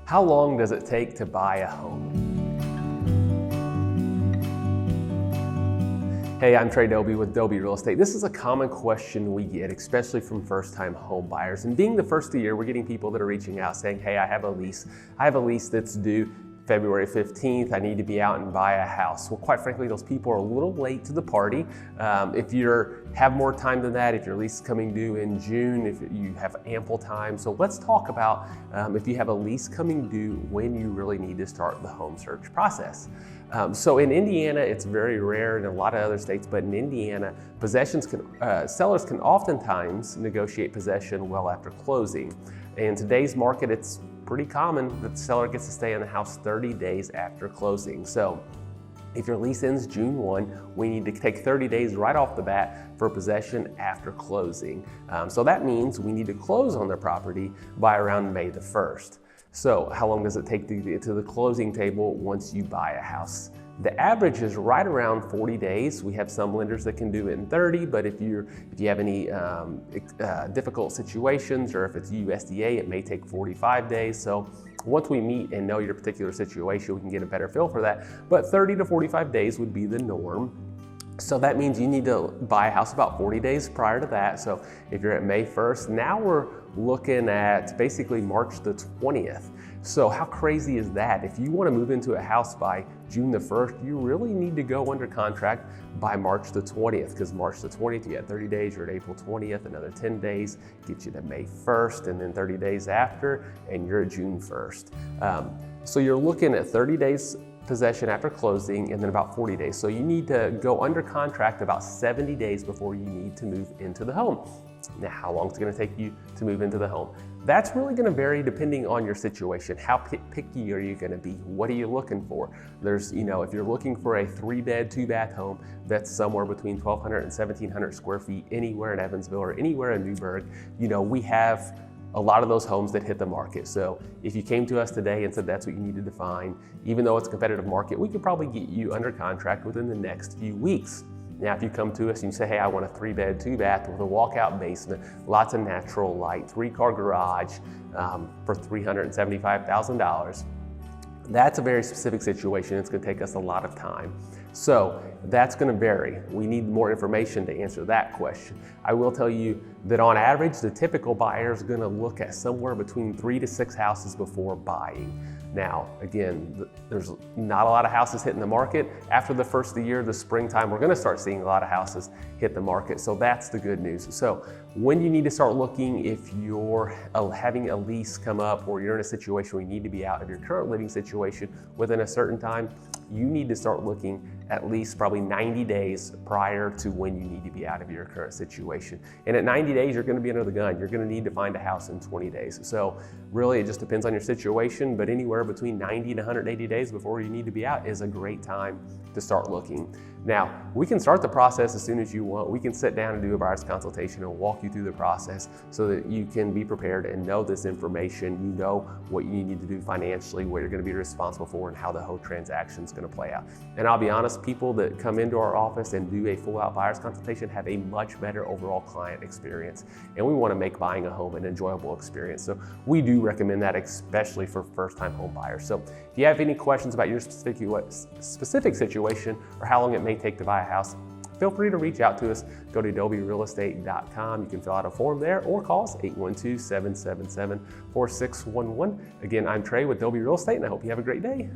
How long does it take to buy a home? Hey, I'm Dauby with Dauby Real Estate. This is a common question we get, especially from first-time home buyers. And being the first of the year, we're getting people that are reaching out saying, hey, I have a lease that's due February 15th. I need to be out and buy a house. Well, quite frankly, those people are a little late to the party. If you have more time than that, if your lease is coming due in June, if you have ample time. So let's talk about if you have a lease coming due, when you really need to start the home search process. So in Indiana, it's very rare, in a lot of other states, but in Indiana, sellers can oftentimes negotiate possession well after closing. In today's market, it's pretty common that the seller gets to stay in the house 30 days after closing. So if your lease ends June 1, we need to take 30 days right off the bat for possession after closing. So that means we need to close on their property by around May the 1st. So how long does it take to get to the closing table once you buy a house? The average is right around 40 days. We have some lenders that can do it in 30, but if you have any difficult situations, or if it's USDA, it may take 45 days. So once we meet and know your particular situation, we can get a better feel for that. But 30 to 45 days would be the norm. So that means you need to buy a house about 40 days prior to that. So if you're at May 1st, now we're looking at basically March the 20th. So how crazy is that? If you want to move into a house by June the 1st, you really need to go under contract by March the 20th, because March the 20th, you had 30 days, you're at April 20th, another 10 days, get you to May 1st, and then 30 days after, and you're at June 1st. So you're looking at 30 days possession after closing, and then about 40 days. So you need to go under contract about 70 days before you need to move into the home. Now, how long is it going to take you to move into the home? That's really going to vary depending on your situation. How picky are you going to be? What are you looking for? If you're looking for a 3-bed, 2-bath home that's somewhere between 1,200 and 1,700 square feet anywhere in Evansville or anywhere in Newburgh, we have a lot of those homes that hit the market. So if you came to us today and said that's what you needed to find, even though it's a competitive market, we could probably get you under contract within the next few weeks. Now, if you come to us and you say, hey, I want a 3-bed, 2-bath with a walkout basement, lots of natural light, 3-car garage for $375,000, that's a very specific situation. It's going to take us a lot of time. So that's going to vary. We need more information to answer that question. I will tell you that on average, the typical buyer is going to look at somewhere between 3 to 6 houses before buying. Now, again, there's not a lot of houses hitting the market. After the first of the year, the springtime, we're going to start seeing a lot of houses hit the market. So that's the good news. So when you need to start looking, if you're having a lease come up, or you're in a situation where you need to be out of your current living situation within a certain time, you need to start looking at least probably 90 days prior to when you need to be out of your current situation. And at 90 days, you're going to be under the gun. You're going to need to find a house in 20 days. So really, it just depends on your situation, but anywhere between 90 and 180 days before you need to be out is a great time to start looking. Now, we can start the process as soon as you want. We can sit down and do a buyer's consultation and walk you through the process so that you can be prepared and know this information. You know what you need to do financially, what you're going to be responsible for, and how the whole transaction is going to play out. And I'll be honest, people that come into our office and do a full-out buyer's consultation have a much better overall client experience. And we want to make buying a home an enjoyable experience. So we do recommend that, especially for first-time home buyers. So if you have any questions about your specific situation or how long it may take to buy a house, feel free to reach out to us. Go to daubyrealestate.com. You can fill out a form there or call us 812-777-4611. Again, I'm Trey with Dauby Real Estate, and I hope you have a great day.